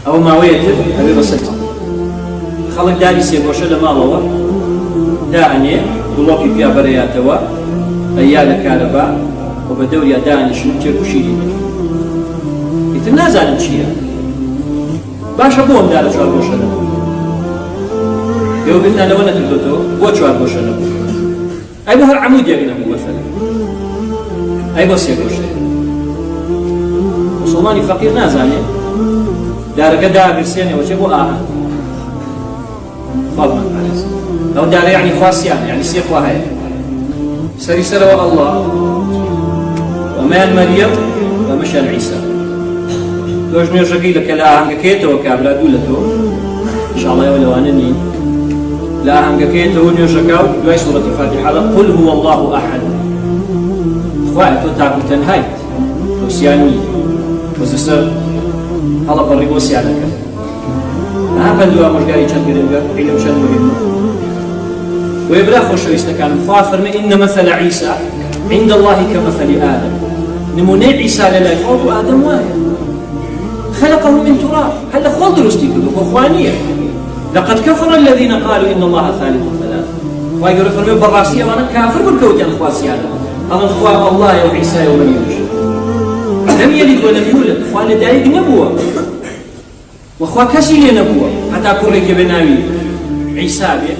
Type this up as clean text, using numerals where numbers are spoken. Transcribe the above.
ئەو ماوەیەتر ئەوێ بەسەر خەڵک داری سێگۆشە لە ماڵەوە دائەنێ گوڵۆپی پیا بەرەیاتەوە ئەیا لە کارەبا و بە دەوریا دانیشن تێکوشیری ئیتر نازانم چییە باشە بۆ ئەم دارە چوار گۆشە نەبوو ئێوە بتانەوە نەکردوتەوە بۆ چوار گۆشە نەبوو ئەی بۆ هەر عەمودێک نەبوو مەسەلەن ئەی بۆ سێ گۆشە مسڵمانی فەقیر نازانێ دارەکە داگرسێنێەوە چێ بۆ ئاهەن فەڵمان عەلەیهis ئەو دارە یعنی خواسیانە یعنی سێ خوا هەیە سەری سەرەوە ئەڵڵا وەمایان مەریەم وەمەشیان عیسا دۆژ نوێژەکەی لەکە لە ئاهەنگەکەیەتەوە کابرا دوو لە تۆ ئینشاڵڵا ئێوە لەوانە نین لا ئاهەنگەکەیەتەوە نوێژەکە و دوای سوورەتی فاتحە قل هو الله ئەحەد خوایە تۆ تاکو تەنهایت تۆ سیان نیت تۆ سەر هەڵە بەڕێ بۆ سیانەکە ئەها بەندووە ئامۆژگاری چەند گرنگە عیلم چەند مهمە ويبرا خۆشەویستەکانم خوا فەرمێ إن مثل عيسى عند الله كمثل آدم نمونەی عیسا لەلای خۆ و ئادەم وایە خلقه من تراب هل خۆ دروستی کردو خۆ خوا نییە لقد كفر الذين قالوا إن الله ثالث ثلاثة خوای گەورە فەرمێ بەڕاستی ئەوانە کافر بوون کەوتیان خواسیانە ئەڵێن خوا ئەڵڵایە و عیسایە و مەریەمش لم يلد ولم يولد خوا لەدایک نەبووە وخوا کەسی لێ نەبووە هەتا کوڕێکی بێ ناوی عیسا بێ